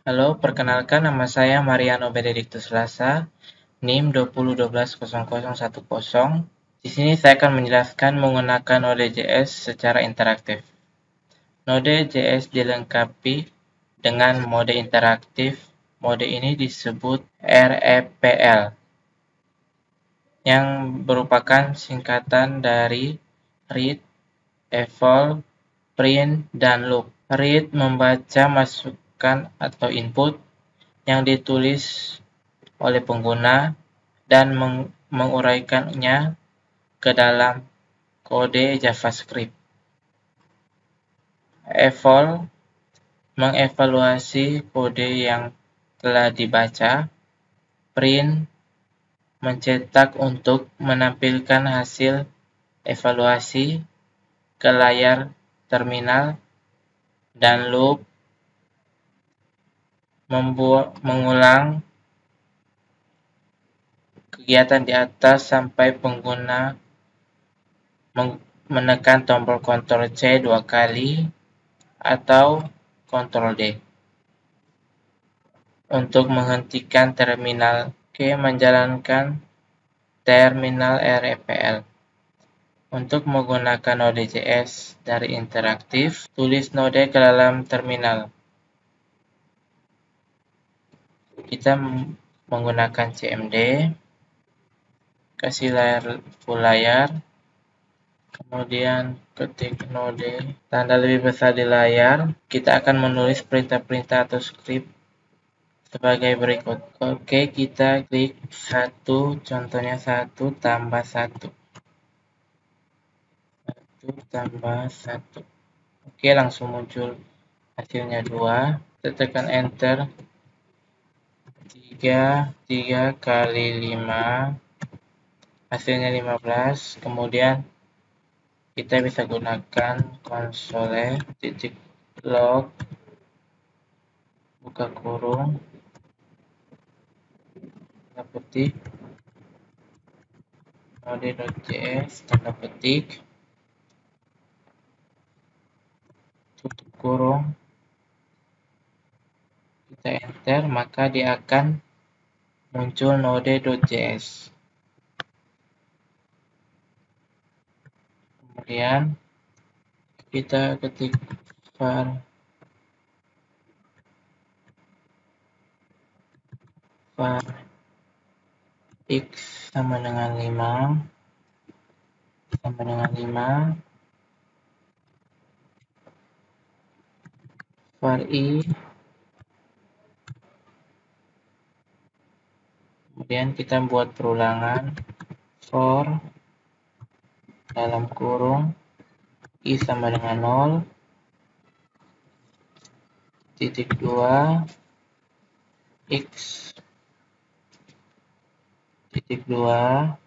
Halo, perkenalkan nama saya Mariano Benedictus Lasa, NIM 20120010. Di sini saya akan menjelaskan menggunakan Node.js secara interaktif. Node.js dilengkapi dengan mode interaktif. Mode ini disebut REPL, yang merupakan singkatan dari read, eval, print, dan loop. Read membaca masukan atau input yang ditulis oleh pengguna dan menguraikannya ke dalam kode JavaScript. Eval mengevaluasi kode yang telah dibaca. Print mencetak untuk menampilkan hasil evaluasi ke layar terminal, dan loop mengulang kegiatan di atas sampai pengguna menekan tombol Ctrl C 2 kali atau Ctrl D untuk menghentikan terminal. Oke, menjalankan terminal REPL. Untuk menggunakan Node.js dari interaktif, tulis node ke dalam terminal. Kita menggunakan CMD, kasih full layar, kemudian ketik node, tanda lebih besar di layar. Kita akan menulis perintah-perintah atau script sebagai berikut. Oke, kita klik 1, contohnya 1 tambah 1. 1 tambah 1. Oke, langsung muncul hasilnya 2. Kita tekan enter. 3 kali 5, hasilnya 15. Kemudian kita bisa gunakan console.log buka kurung, tanda petik, node.js, tanda petik, tutup kurung, kita enter, maka dia akan muncul node.js. Kemudian kita ketik var x sama dengan 5, var i, kemudian kita buat perulangan for dalam kurung i sama dengan 0, titik 2, x titik 2,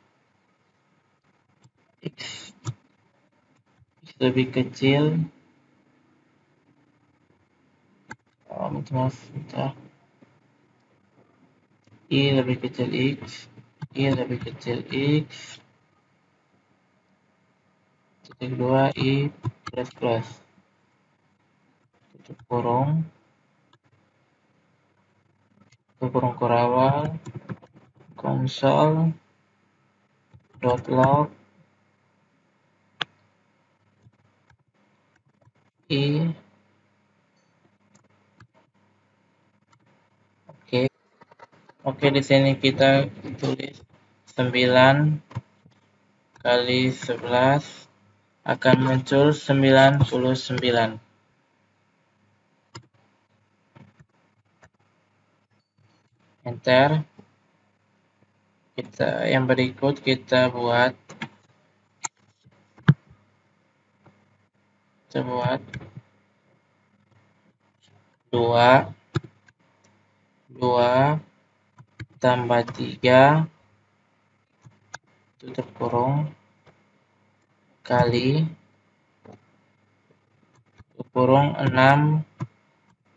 x lebih kecil, i lebih kecil x, i lebih kecil x, titik 2, i plus plus, tutup kurung, kurawal, console.log i. Oke, di sini kita tulis 9 kali 11 akan muncul 99. Enter. Yang berikut kita buat 2 tambah 3 tutup kurung kali tutup kurung 6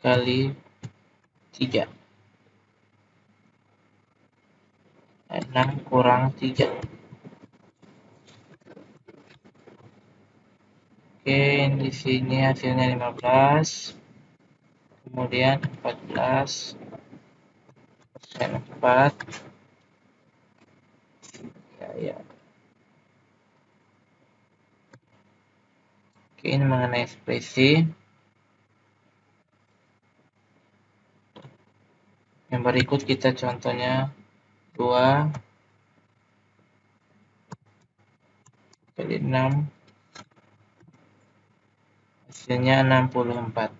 kali 3, 6 kurang 3. Oke, di sini hasilnya 15. kemudian 14 persen 4 ya. Oke, ini mengenai ekspresi. Yang berikut kita contohnya 2 kali 6 hasilnya 64.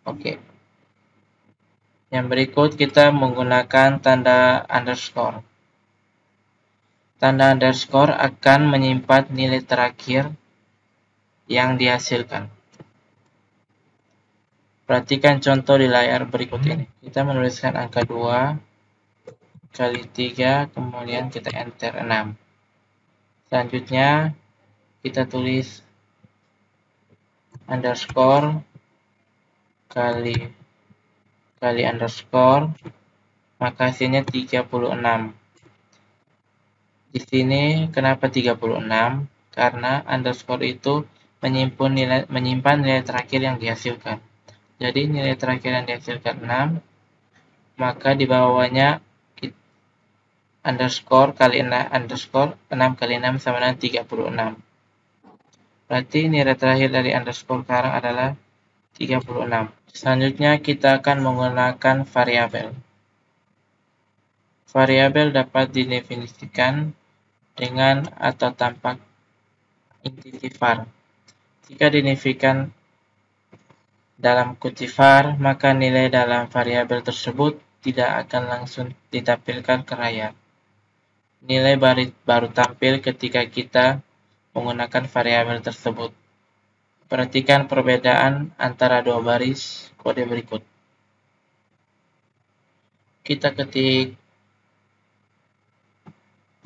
Oke. Yang berikut kita menggunakan tanda underscore. Tanda underscore akan menyimpan nilai terakhir yang dihasilkan. Perhatikan contoh di layar berikut ini. Kita menuliskan angka 2 kali 3, kemudian kita enter 6. Selanjutnya kita tulis underscore kali underscore, maka hasilnya 36. Di sini kenapa 36? Karena underscore itu menyimpan nilai terakhir yang dihasilkan. Jadi nilai terakhir yang dihasilkan 6, maka di bawahnya underscore kali 6 underscore 6 kali 6 sama dengan 36. Berarti nilai terakhir dari underscore sekarang adalah 36. Selanjutnya kita akan menggunakan variabel. Variabel dapat didefinisikan dengan atau tanpa inti var. Jika didefinisikan dalam kunci var, maka nilai dalam variabel tersebut tidak akan langsung ditampilkan ke layar. Nilai baru tampil ketika kita menggunakan variabel tersebut. Perhatikan perbedaan antara dua baris kode berikut. Kita ketik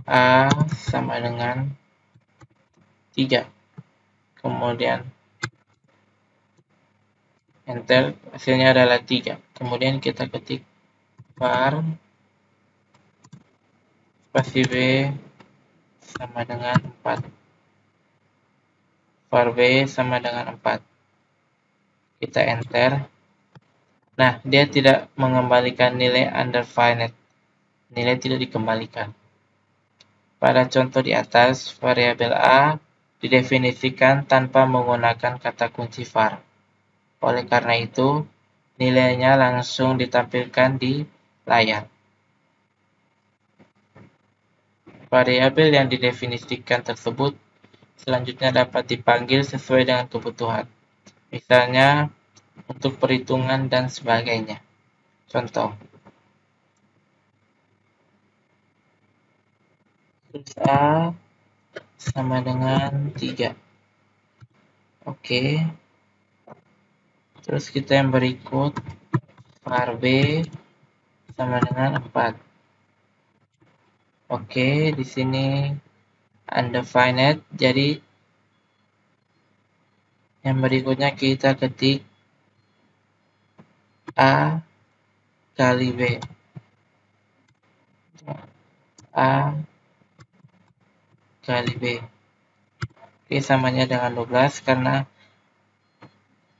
A sama dengan 3. Kemudian enter, hasilnya adalah 3. Kemudian kita ketik var spasi B sama dengan 4. Var B sama dengan 4. Kita enter. Nah, dia tidak mengembalikan nilai undefined. Nilai tidak dikembalikan. Pada contoh di atas, variabel A didefinisikan tanpa menggunakan kata kunci var. Oleh karena itu, nilainya langsung ditampilkan di layar. Variabel yang didefinisikan tersebut selanjutnya dapat dipanggil sesuai dengan kebutuhan. Misalnya, untuk perhitungan dan sebagainya. Contoh. A sama dengan 3. Oke. Terus kita yang berikut, var B sama dengan 4. Oke, di sini undefined, jadi yang berikutnya kita ketik A kali B. A kali B. Oke, samanya dengan 12 karena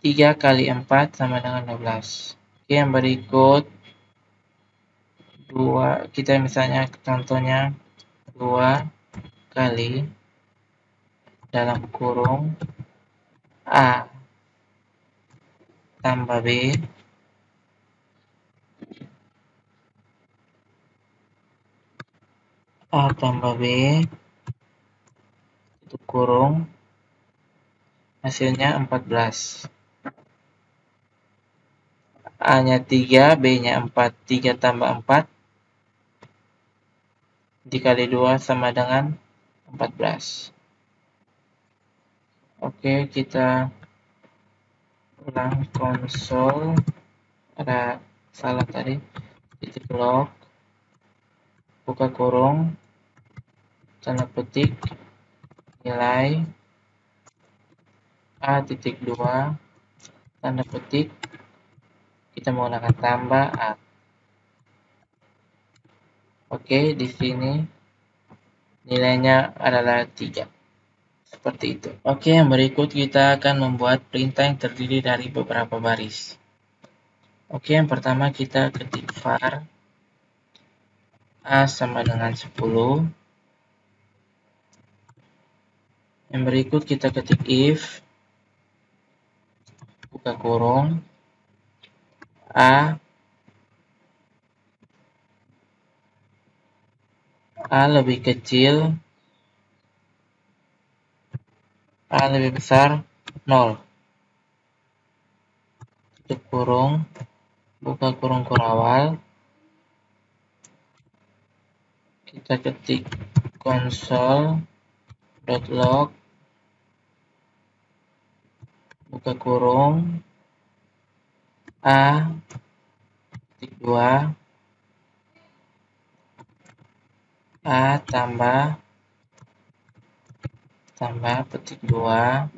3 kali 4 sama dengan 12. Oke, yang berikut 2, kita misalnya contohnya 2 kali dalam kurung A tambah B A tambah B itu kurung hasilnya 14. A nya 3, B nya 4, 3 tambah 4 dikali 2 sama dengan 14. Oke, kita ulang konsol, ada salah tadi, titik log, buka kurung, tanda petik, nilai A titik 2, tanda petik, kita menggunakan tambah A. Oke, di sini nilainya adalah 3. Seperti itu. Oke, yang berikut kita akan membuat perintah yang terdiri dari beberapa baris. Oke, yang pertama kita ketik var A sama dengan 10. Yang berikut kita ketik if buka kurung A lebih kecil, A lebih besar 0. Tutup kurung, buka kurung kurawal. Kita ketik console.log buka kurung A ketik 2 A tambah petik 2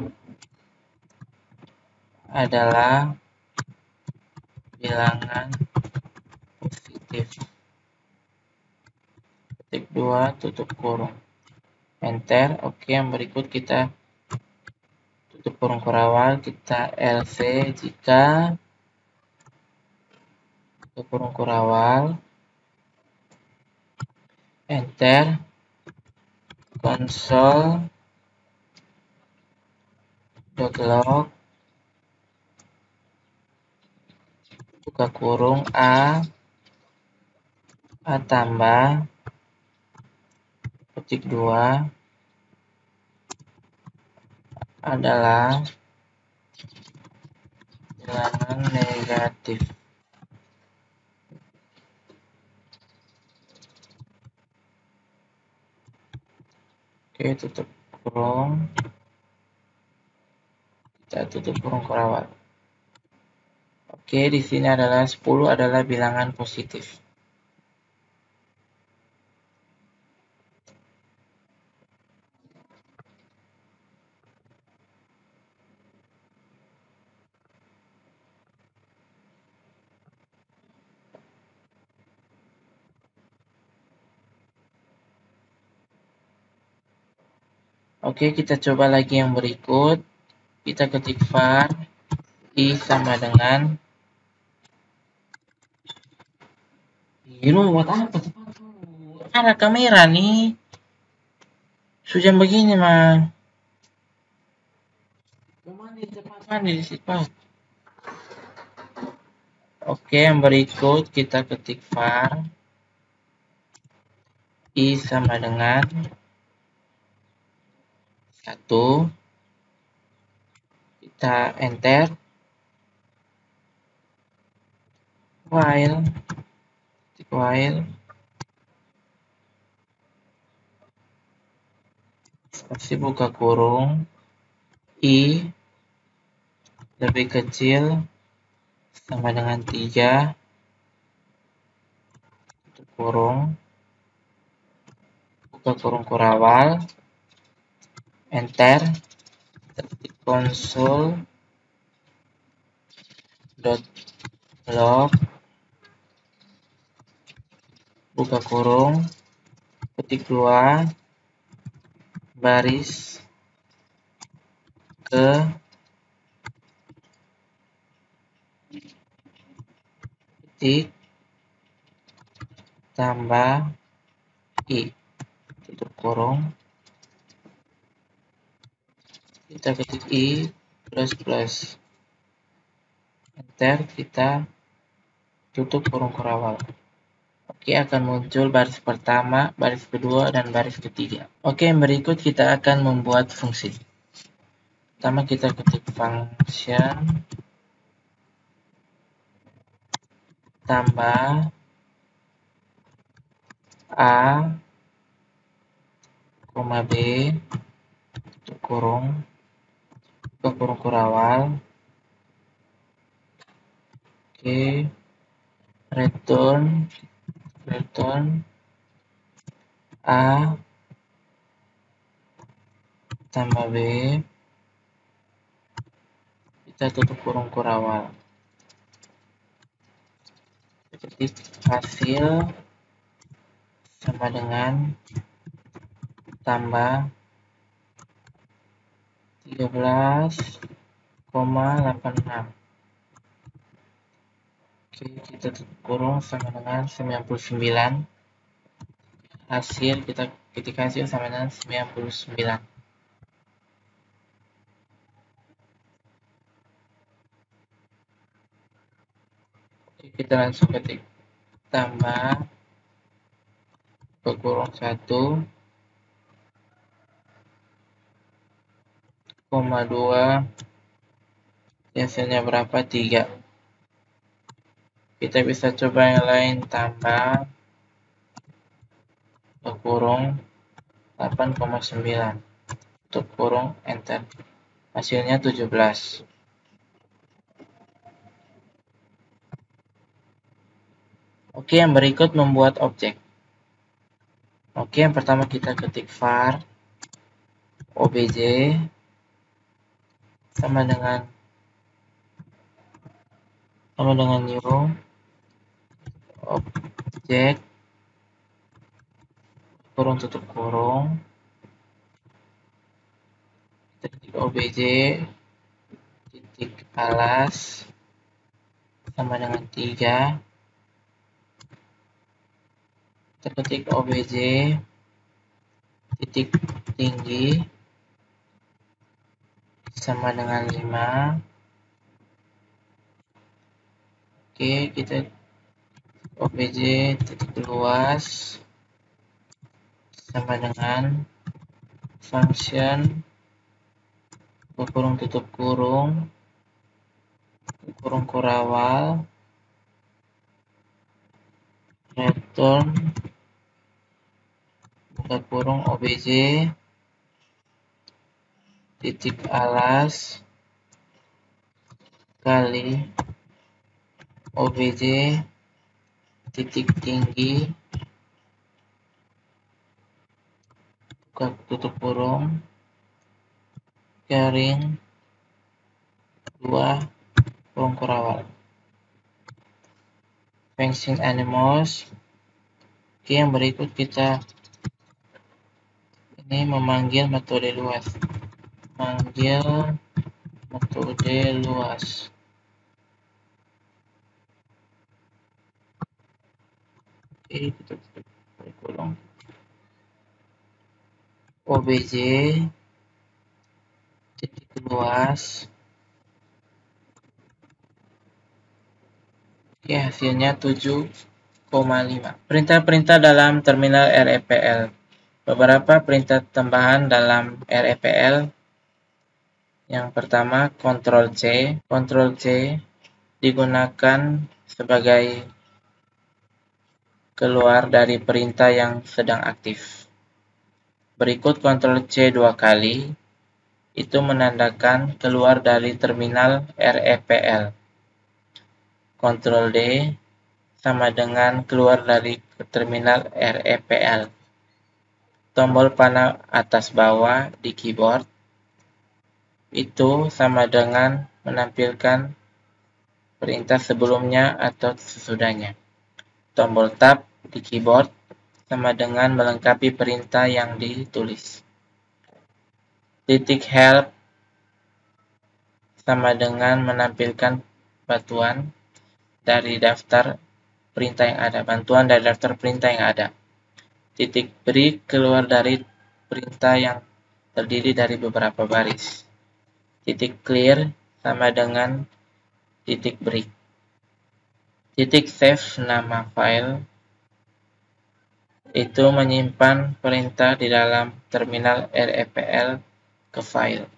adalah bilangan positif. Petik 2 tutup kurung. Enter. Oke, yang berikut kita tutup kurung kurawal, kita LC jika tutup kurung kurawal. Enter. Console.log buka kurung A tambah petik 2 adalah bilangan negatif. Oke, tutup kurung. Kita tutup kurung kurawal. Oke, di sini adalah 10 adalah bilangan positif. Oke, kita coba lagi yang berikut. Kita ketik var I sama dengan buat apa cepat tuh? Ada kamera nih. Sudah begini mah. Mandi cepat mandi cepat. Oke, yang berikut kita ketik var I sama dengan 1. Kita enter. While spasi buka kurung I lebih kecil sama dengan 3 tutup kurung buka kurung kurawal. Enter. Ketik console.log buka kurung petik 2 baris ke titik tambah I tutup kurung. Kita ketik I plus. Enter. Kita tutup kurung kurawal. Oke, akan muncul baris pertama, baris kedua, dan baris ketiga. Oke, yang berikut kita akan membuat fungsi. Pertama kita ketik function tambah A, B, tutup kurung, buka kurung kurawal. Oke, return A tambah B, kita tutup kurung kurawal. Ketik hasil sama dengan tambah 13,86. Oke, kita tutup kurung sama dengan 99. Hasil kita ketik hasil sama dengan 99. Oke, kita langsung ketik tambah berkurung 1,2, hasilnya berapa? 3. Kita bisa coba yang lain, tambah berkurung 8,9, tutup kurung, enter. Hasilnya 17. Oke, yang berikut membuat objek. Oke, yang pertama kita ketik var obj sama dengan new objek kurung tutup kurung, kita ketik obj titik alas sama dengan 3, kita ketik obj titik tinggi sama dengan 5. Oke, kita obj titik luas sama dengan function berkurung tutup kurung kurawal return buka kurung obj titik alas kali obj titik tinggi buka tutup kurung garing 2 kurung kurawal. Function animals. Oke, yang berikut kita ini memanggil metode luas. Manggil metode luas. Oke, kita kurung obj titik luas. Oke, hasilnya 7,5. Perintah-perintah dalam terminal REPL. Beberapa perintah tambahan dalam REPL. Yang pertama, Ctrl+C. Ctrl+C digunakan sebagai keluar dari perintah yang sedang aktif. Berikut Ctrl+C 2 kali, itu menandakan keluar dari terminal REPL. Ctrl+D sama dengan keluar dari terminal REPL. Tombol panah atas bawah di keyboard itu sama dengan menampilkan perintah sebelumnya atau sesudahnya. Tombol tab di keyboard sama dengan melengkapi perintah yang ditulis. Titik help sama dengan menampilkan bantuan dari daftar perintah yang ada. Bantuan dari daftar perintah yang ada. Titik break keluar dari perintah yang terdiri dari beberapa baris. Titik clear sama dengan titik break. Titik save nama file itu menyimpan perintah di dalam terminal REPL ke file.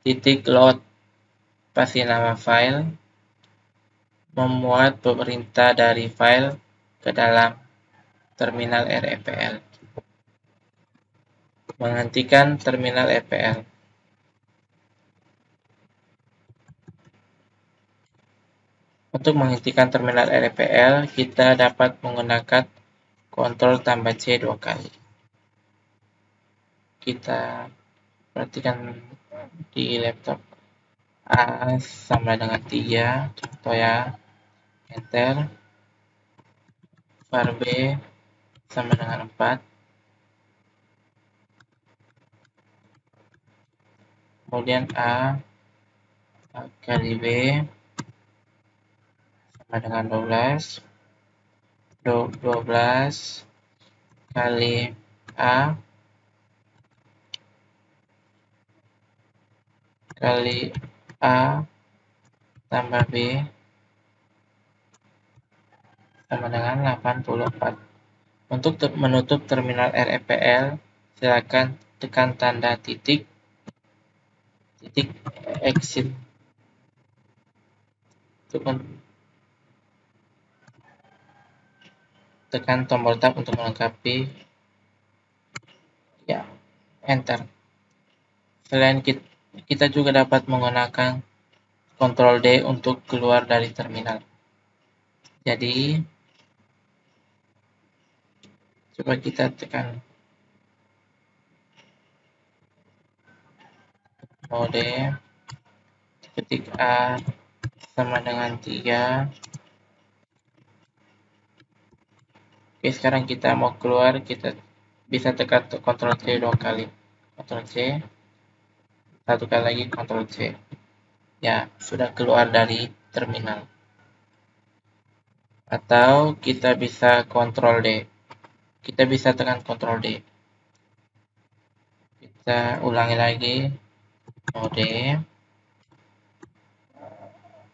Titik load pasti nama file memuat perintah dari file ke dalam terminal REPL. Menghentikan terminal REPL. Untuk menghentikan terminal REPL, kita dapat menggunakan Ctrl+C 2 kali. Kita perhatikan di laptop A sama dengan 3, contoh ya, enter. Var B sama dengan 4. kemudian A kali B sama dengan 12. 12 kali A kali A tambah B sama dengan 84. Untuk menutup terminal REPL, silakan tekan tanda titik exit. Tekan tombol tab untuk melengkapi. Ya, enter. Selain kita juga dapat menggunakan Ctrl D untuk keluar dari terminal. Jadi, coba kita tekan mode, ketik A sama dengan 3. Oke, sekarang kita mau keluar, kita bisa tekan Ctrl C 2 kali. Ctrl C, 1 kali lagi Ctrl C. Ya, sudah keluar dari terminal. Atau kita bisa Ctrl D. Kita bisa tekan Ctrl D. Kita ulangi lagi. Mode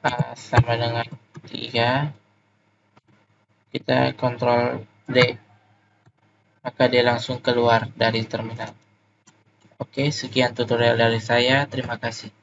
A sama dengan 3. Kita Ctrl D. Maka dia langsung keluar dari terminal. Oke, sekian tutorial dari saya. Terima kasih.